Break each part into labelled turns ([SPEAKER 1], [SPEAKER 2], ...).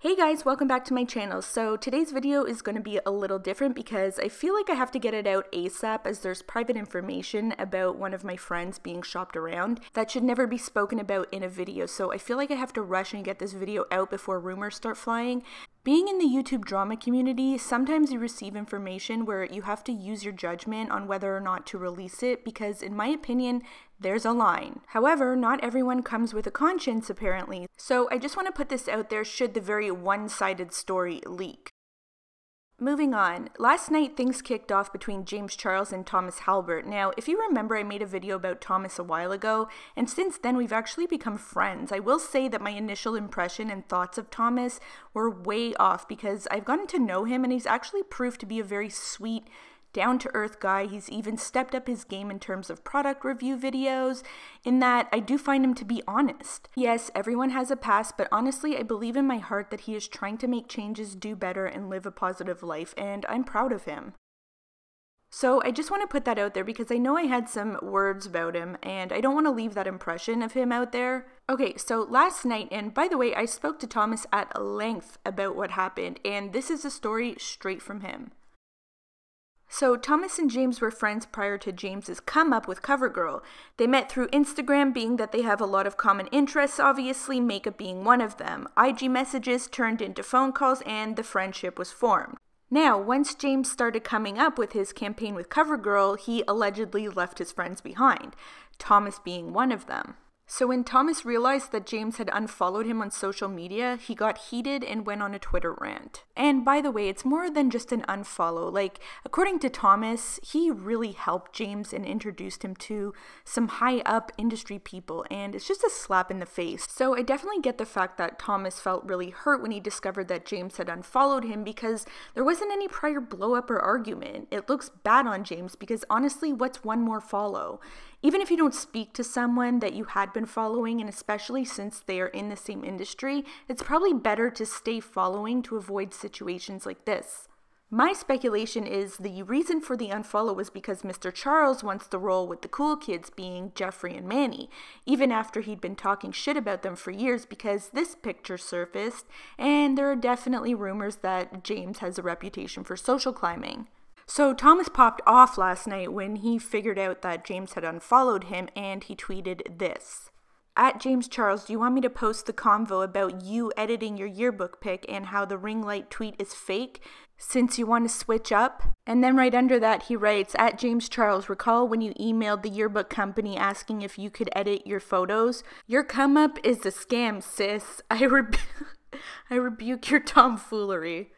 [SPEAKER 1] Hey guys, welcome back to my channel. So today's video is going to be a little different because I feel like I have to get it out ASAP as there's private information about one of my friends being shopped around that should never be spoken about in a video. So I feel like I have to rush and get this video out before rumors start flying. Being in the YouTube drama community, sometimes you receive information where you have to use your judgment on whether or not to release it because, in my opinion, there's a line. However, not everyone comes with a conscience apparently, so I just want to put this out there should the very one-sided story leak. Moving on, last night things kicked off between James Charles and Thomas Halbert. Now, if you remember, I made a video about Thomas a while ago, and since then we've actually become friends. I will say that my initial impression and thoughts of Thomas were way off because I've gotten to know him and he's actually proved to be a very sweet, down-to-earth guy. He's even stepped up his game in terms of product review videos, in that I do find him to be honest. Yes, everyone has a past, but honestly, I believe in my heart that he is trying to make changes, do better, and live a positive life, and I'm proud of him. So I just want to put that out there because I know I had some words about him, and I don't want to leave that impression of him out there. Okay, so last night, and by the way, I spoke to Thomas at length about what happened, and this is a story straight from him. So Thomas and James were friends prior to James's come up with CoverGirl. They met through Instagram, being that they have a lot of common interests, obviously, makeup being one of them. IG messages turned into phone calls and the friendship was formed. Now, once James started coming up with his campaign with CoverGirl, he allegedly left his friends behind, Thomas being one of them. So when Thomas realized that James had unfollowed him on social media, he got heated and went on a Twitter rant. And by the way, it's more than just an unfollow. Like, according to Thomas, he really helped James and introduced him to some high up industry people, and it's just a slap in the face. So I definitely get the fact that Thomas felt really hurt when he discovered that James had unfollowed him because there wasn't any prior blow up or argument. It looks bad on James because honestly, what's one more follow? Even if you don't speak to someone that you had been following, and especially since they are in the same industry, it's probably better to stay following to avoid situations like this. My speculation is the reason for the unfollow was because Mr. Charles wants the role with the cool kids, being Jeffrey and Manny, even after he'd been talking shit about them for years because this picture surfaced, and there are definitely rumors that James has a reputation for social climbing. So Thomas popped off last night when he figured out that James had unfollowed him, and he tweeted this. At James Charles, do you want me to post the convo about you editing your yearbook pic and how the ring light tweet is fake since you want to switch up? And then right under that he writes, at James Charles, recall when you emailed the yearbook company asking if you could edit your photos? Your come up is a scam, sis. I rebuke your tomfoolery.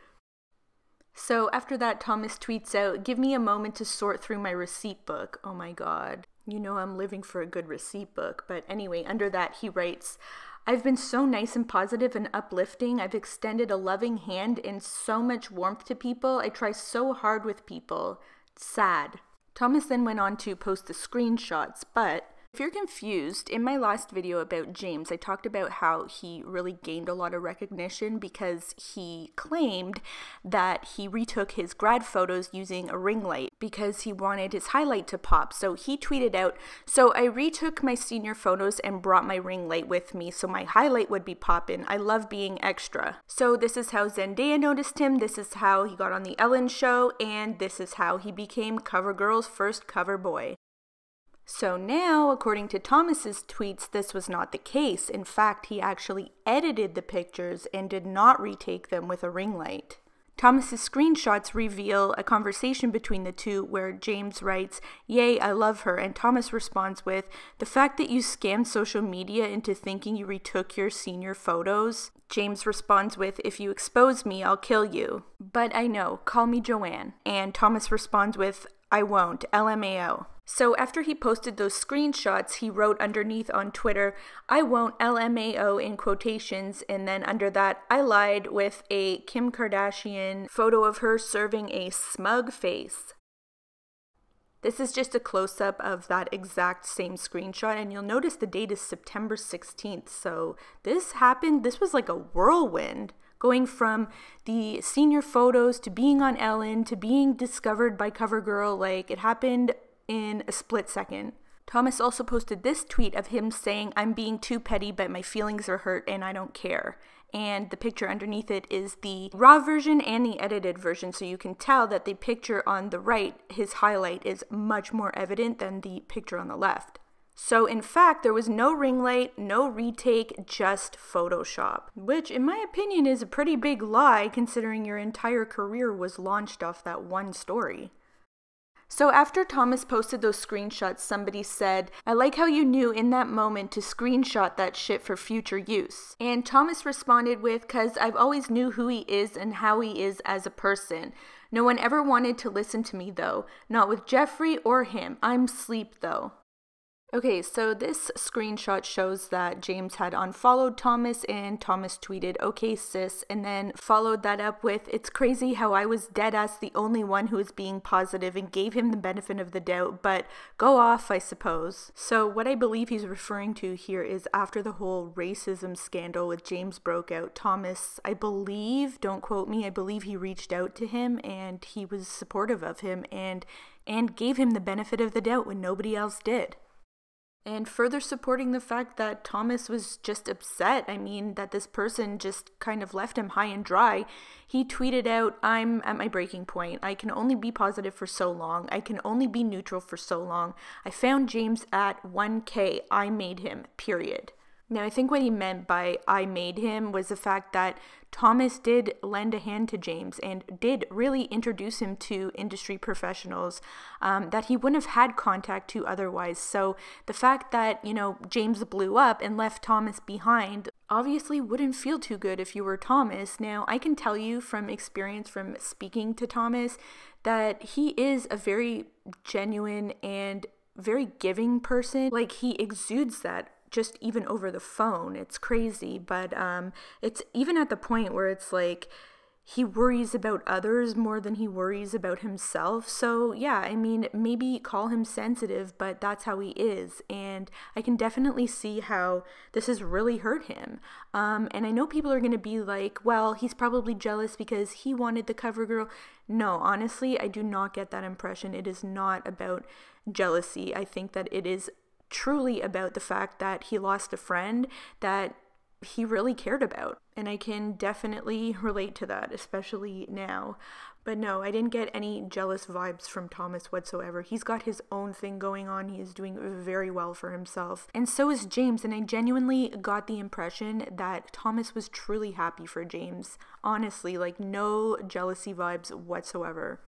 [SPEAKER 1] So after that, Thomas tweets out, give me a moment to sort through my receipt book. Oh my god. You know I'm living for a good receipt book. But anyway, under that he writes, I've been so nice and positive and uplifting. I've extended a loving hand and so much warmth to people. I try so hard with people. Sad. Thomas then went on to post the screenshots, but if you're confused, in my last video about James, I talked about how he really gained a lot of recognition because he claimed that he retook his grad photos using a ring light because he wanted his highlight to pop. So he tweeted out, so I retook my senior photos and brought my ring light with me so my highlight would be poppin'. I love being extra. So this is how Zendaya noticed him, this is how he got on the Ellen show, and this is how he became CoverGirl's first cover boy. So now, according to Thomas's tweets, this was not the case. In fact, he actually edited the pictures and did not retake them with a ring light. Thomas's screenshots reveal a conversation between the two where James writes, yay, I love her, and Thomas responds with, the fact that you scammed social media into thinking you retook your senior photos. James responds with, if you expose me, I'll kill you. But I know, call me Joanne. And Thomas responds with, I won't, LMAO. So after he posted those screenshots, he wrote underneath on Twitter, I won't, LMAO in quotations, and then under that, I lied, with a Kim Kardashian photo of her serving a smug face. This is just a close-up of that exact same screenshot, and you'll notice the date is September 16th, so this was like a whirlwind. Going from the senior photos to being on Ellen to being discovered by CoverGirl, like it happened in a split second. Thomas also posted this tweet of him saying, I'm being too petty, but my feelings are hurt and I don't care. and the picture underneath it is the raw version and the edited version, so you can tell that the picture on the right, his highlight, is much more evident than the picture on the left. So in fact, there was no ring light, no retake, just Photoshop, which in my opinion is a pretty big lie considering your entire career was launched off that one story. So after Thomas posted those screenshots, somebody said, "I like how you knew in that moment to screenshot that shit for future use." And Thomas responded with, "'Cause I've always knew who he is and how he is as a person. No one ever wanted to listen to me though. Not with Jeffrey or him. I'm sleep though." Okay, so this screenshot shows that James had unfollowed Thomas and Thomas tweeted, "Okay sis," and then followed that up with, "It's crazy how I was dead ass the only one who was being positive and gave him the benefit of the doubt, but go off, I suppose." So what I believe he's referring to here is after the whole racism scandal with James broke out, Thomas, I believe, don't quote me, I believe he reached out to him and he was supportive of him and gave him the benefit of the doubt when nobody else did. And further supporting the fact that Thomas was just upset, I mean, that this person just kind of left him high and dry, he tweeted out, "I'm at my breaking point. I can only be positive for so long. I can only be neutral for so long. I found James at 1K. I made him, period." Now, I think what he meant by "I made him" was the fact that Thomas did lend a hand to James and did really introduce him to industry professionals that he wouldn't have had contact to otherwise. So the fact that, you know, James blew up and left Thomas behind obviously wouldn't feel too good if you were Thomas. Now, I can tell you from experience from speaking to Thomas that he is a very genuine and very giving person. Like, he exudes that just even over the phone. It's crazy, but it's even at the point where it's like he worries about others more than he worries about himself. So yeah, I mean, maybe call him sensitive, but that's how he is, and I can definitely see how this has really hurt him. And I know people are going to be like, well, he's probably jealous because he wanted the cover girl. No, honestly, I do not get that impression. It is not about jealousy. I think that it is truly about the fact that he lost a friend that he really cared about, and I can definitely relate to that, especially now. But no, I didn't get any jealous vibes from Thomas whatsoever. He's got his own thing going on. He is doing very well for himself, and so is James, and I genuinely got the impression that Thomas was truly happy for James. Honestly, like, no jealousy vibes whatsoever.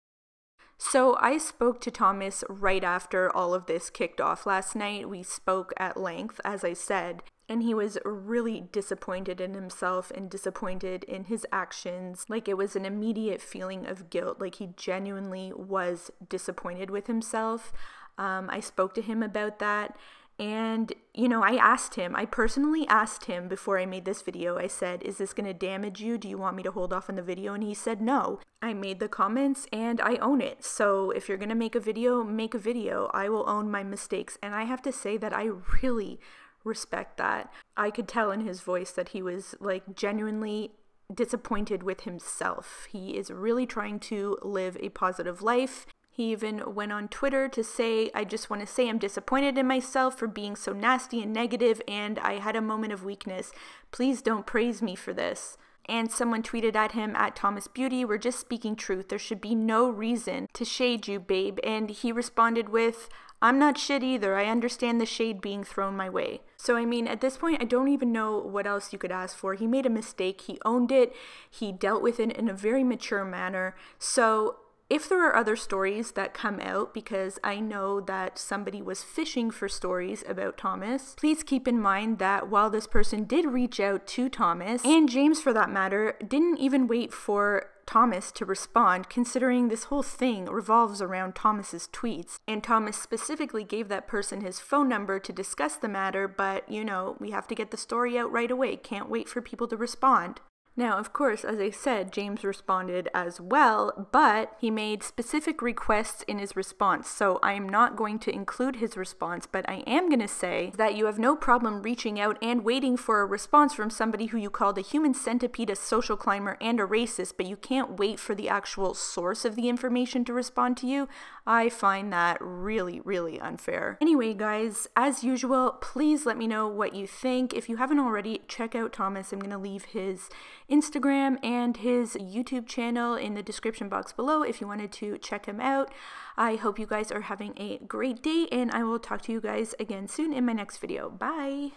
[SPEAKER 1] So I spoke to Thomas right after all of this kicked off last night. We spoke at length, as I said, and he was really disappointed in himself and disappointed in his actions. Like, it was an immediate feeling of guilt. Like, he genuinely was disappointed with himself. I spoke to him about that. And, you know, I personally asked him before I made this video, I said, "Is this going to damage you? Do you want me to hold off on the video?" And he said no. I made the comments and I own it. So if you're going to make a video, make a video. I will own my mistakes. And I have to say that I really respect that. I could tell in his voice that he was like genuinely disappointed with himself. He is really trying to live a positive life. He even went on Twitter to say, "I just want to say I'm disappointed in myself for being so nasty and negative, and I had a moment of weakness. Please don't praise me for this." And someone tweeted at him, at Thomas Beauty, "We're just speaking truth. There should be no reason to shade you, babe." And he responded with, "I'm not shit either. I understand the shade being thrown my way." So, I mean, at this point, I don't even know what else you could ask for. He made a mistake. He owned it. He dealt with it in a very mature manner. So if there are other stories that come out, because I know that somebody was fishing for stories about Thomas, please keep in mind that while this person did reach out to Thomas, and James for that matter, didn't even wait for Thomas to respond, considering this whole thing revolves around Thomas's tweets. And Thomas specifically gave that person his phone number to discuss the matter, but, you know, we have to get the story out right away. Can't wait for people to respond. Now, of course, as I said, James responded as well, but he made specific requests in his response, so I am not going to include his response, but I am going to say that you have no problem reaching out and waiting for a response from somebody who you called a human centipede, a social climber, and a racist, but you can't wait for the actual source of the information to respond to you. I find that really, really unfair. Anyway, guys, as usual, please let me know what you think. If you haven't already, check out Thomas. I'm going to leave his Instagram and his YouTube channel in the description box below if you wanted to check him out. I hope you guys are having a great day, and I will talk to you guys again soon in my next video. Bye!